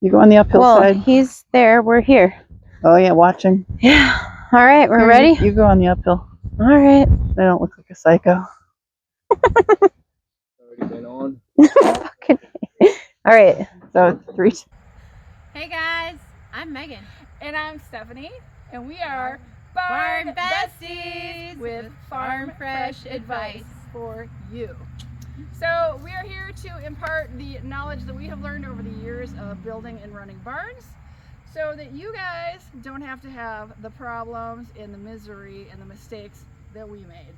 You go on the uphill side. Well, he's there. We're here. Oh yeah, watching. Yeah. All right, we're Here, ready. You go on the uphill. All right. I don't look like a psycho. Already been on. All right. So 3. Hey guys, I'm Megan. And I'm Stephanie, and we are Barnbestiesllc with farm fresh advice for you. So we are here to impart the knowledge that we have learned over the years of building and running barns so that you guys don't have to have the problems and the misery and the mistakes that we made.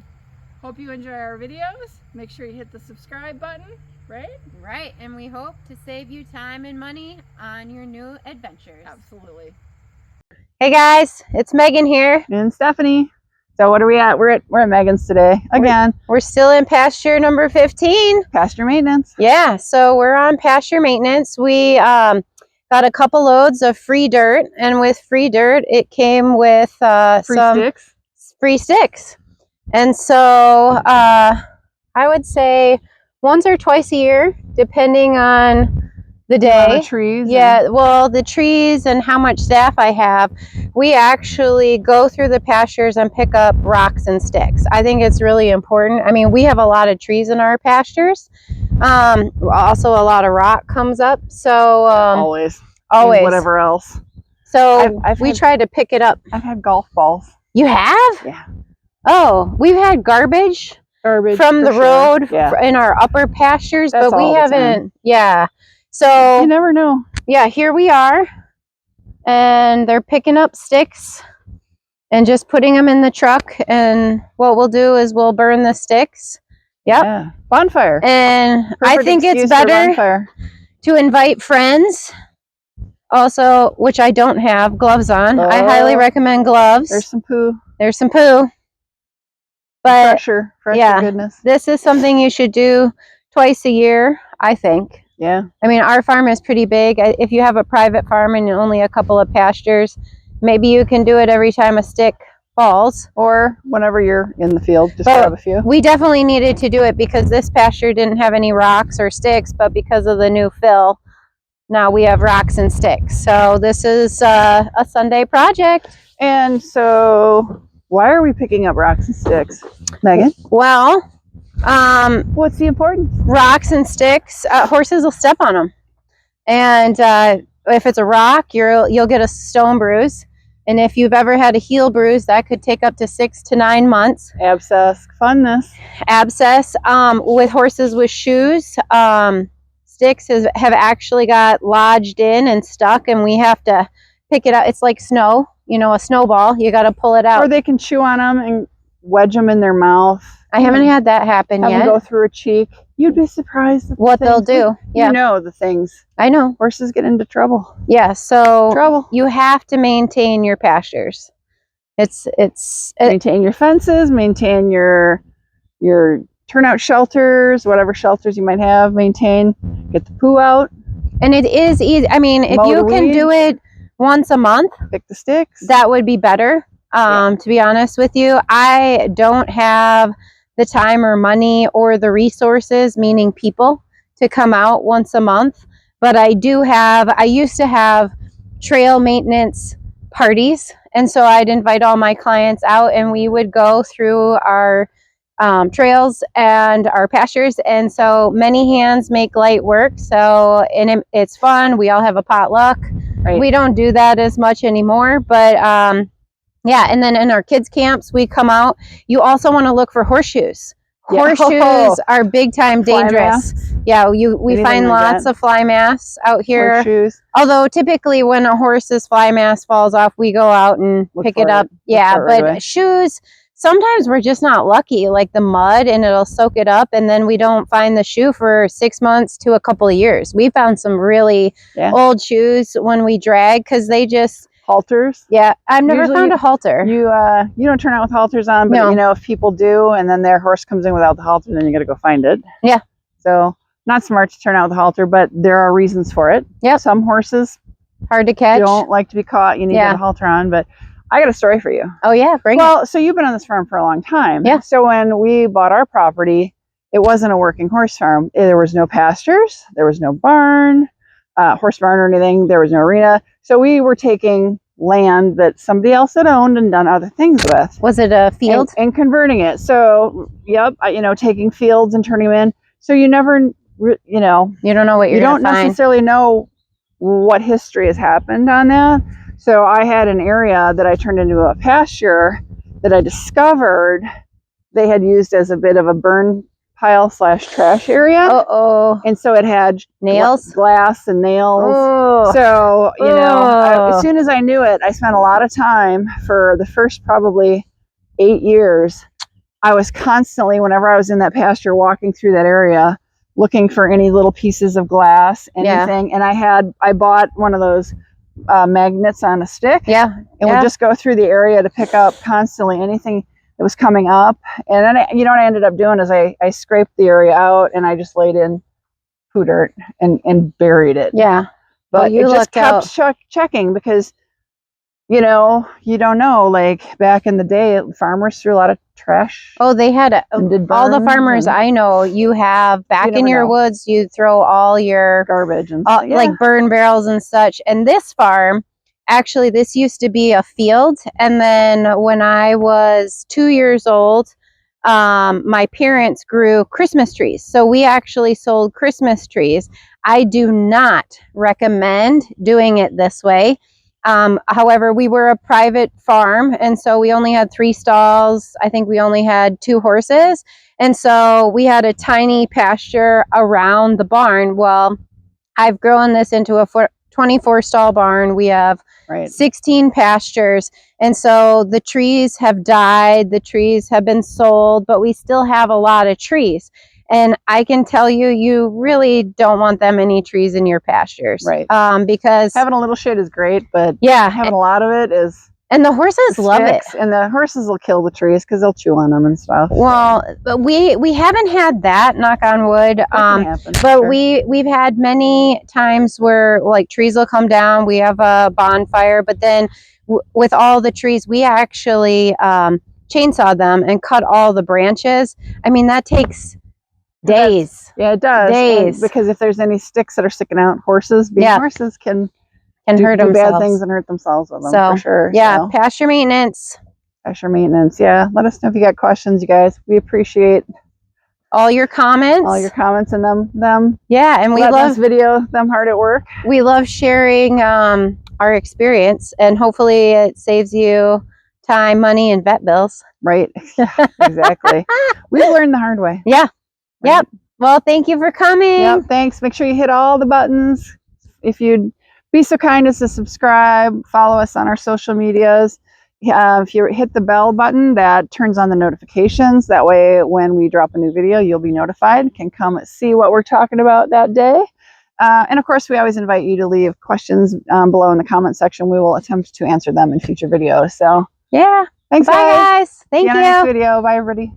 Hope you enjoy our videos. Make sure you hit the subscribe button, right? Right, and we hope to save you time and money on your new adventures. Absolutely. Hey guys, it's Megan here. And Stephanie. So what are we at? We're at Megan's today. Again, We're still in pasture number 15. pasture maintenance. Yeah, so we're on pasture maintenance. We got a couple loads of free dirt, and with free dirt, it came with Free some sticks. free sticks. And so I would say once or twice a year, depending on the day. Trees. Yeah, well, the trees and how much staff I have, we actually go through the pastures and pick up rocks and sticks. I think it's really important. I mean, we have a lot of trees in our pastures. Also, a lot of rock comes up. So always. always. And whatever else. So we try to pick it up. I've had golf balls. You have? Yeah. Oh, we've had garbage from the road in our upper pastures, That's but we all the haven't. time. Yeah. So You never know. yeah, here we are, and they're picking up sticks and just putting them in the truck. And what we'll do is we'll burn the sticks. Yep. Yeah. Bonfire. And I Perfect think it's excuse for better bonfire. to invite friends. Also, which I don't have gloves on. I highly recommend gloves. There's some poo. There's some poo. But Fresher yeah, goodness. this is something you should do twice a year, I think. Yeah. I mean, our farm is pretty big. If you have a private farm and only a couple of pastures, maybe you can do it every time a stick falls. Or whenever you're in the field, just But grab a few. we definitely needed to do it because this pasture didn't have any rocks or sticks, but because of the new fill, now we have rocks and sticks. So this is a Sunday project. And so, why are we picking up rocks and sticks, Megan? Well, What's the importance? rocks and sticks, horses will step on them. And if it's a rock, you'll get a stone bruise. And if you've ever had a heel bruise, that could take up to 6 to 9 months. Abscess, funness. Abscess. With horses with shoes, sticks have actually got lodged in and stuck, and we have to pick it out. It's like snow, a snowball. You got to pull it out. Or they can chew on them and wedge them in their mouth. I haven't had that happen Have yet. them go through a cheek. You'd be surprised at What they'll do. Yeah. You know the things. I know. Horses get into trouble. Yeah, so Trouble. you have to maintain your pastures. Maintain your fences, maintain your turnout shelters, whatever shelters you might have, maintain, get the poo out. And it is easy. I mean, if Mow you the can do weeds. it once a month, Pick the sticks. that would be better. To be honest with you, I don't have the time or money or the resources, meaning people, to come out once a month. But I used to have trail maintenance parties. And so I'd invite all my clients out and we would go through our trails and our pastures. And so many hands make light work. So, and it's fun. We all have a potluck. Right. We don't do that as much anymore, but yeah. And then in our kids camps, we come out. You also want to look for horseshoes. Yeah. Horseshoes are big time Fly dangerous. masks. Yeah, we Anything find like lots that. of fly masks out here. Horseshoes. Although typically when a horse's fly mask falls off, we go out and Look pick for it up. it. Look Yeah, for it right but away. shoes, sometimes we're just not lucky, like the mud, and it'll soak it up, and then we don't find the shoe for 6 months to a couple of years. We found some really old shoes when we drag because they just... Halters. Yeah, I've never Usually found a halter. You don't turn out with halters on, but No. if people do and then their horse comes in without the halter, then you got to go find it. Yeah. So not smart to turn out with a halter, but there are reasons for it. Yep. Some horses Hard to catch. don't like to be caught. You need to get a halter on, but I got a story for you. Oh yeah, bring it. Well, so you've been on this farm for a long time. Yeah. So when we bought our property, it wasn't a working horse farm. There was no pastures. There was no barn. horse barn or anything. There was no arena. So we were taking land that somebody else had owned and done other things with. Was it a field? And converting it. So, yep, taking fields and turning them in. So you never, You don't know what you you're don't going to find. necessarily know what history has happened on that. So I had an area that I turned into a pasture that I discovered they had used as a bit of a burn pile / trash area. Uh-oh. And so it had Nails? glass and nails. Oh. So, Oh. as soon as I knew it, I spent a lot of time for the first probably 8 years. I was constantly, whenever I was in that pasture, walking through that area, looking for any little pieces of glass, anything. And I bought one of those magnets on a stick. Yeah. And would just go through the area to pick up constantly anything that was coming up. And then, what I ended up doing is I scraped the area out and I just laid in poo dirt and buried it. Yeah. But it just kept checking because, you don't know, like back in the day, farmers threw a lot of trash. Oh, they had all the farmers I know. You have back in your woods, you throw all your garbage and like burn barrels and such. And this farm, actually, this used to be a field. And then when I was 2 years old, my parents grew Christmas trees. So we actually sold Christmas trees. I do not recommend doing it this way. However, we were a private farm, and so we only had 3 stalls. I think we only had 2 horses. And so we had a tiny pasture around the barn. Well, I've grown this into a 24 stall barn. We have 16 pastures. And so the trees have died, the trees have been sold, but we still have a lot of trees. And I can tell you, you really don't want that many trees in your pastures. Right. Because having a little shit is great, but yeah, having a lot of it is. And the horses love it. And the horses will kill the trees because they'll chew on them and stuff. Well, but we haven't had that, knock on wood. But we've had many times where like trees will come down. We have a bonfire, but then with all the trees, we actually chainsaw them and cut all the branches. I mean, that takes days. Yeah, it does. Days. And because if there's any sticks that are sticking out, horses can hurt do themselves. bad things and hurt themselves with them, for sure. Yeah, pasture maintenance. Pasture maintenance, yeah. Let us know if you got questions, you guys. We appreciate all your comments. All your comments and them. Yeah, and we love this video, them hard at work. We love sharing our experience, and hopefully it saves you time, money, and vet bills. Right. Exactly. We've learned the hard way. Yeah. Right. Yep. Well, thank you for coming. Yep. Thanks. Make sure you hit all the buttons. If you'd be so kind as to subscribe, follow us on our social medias. If you hit the bell button, that turns on the notifications. That way, when we drop a new video, you'll be notified, can come see what we're talking about that day. And of course, we always invite you to leave questions below in the comment section. We will attempt to answer them in future videos. So yeah. Thanks, Bye, guys. Thank you. See you on the next video. Bye, everybody.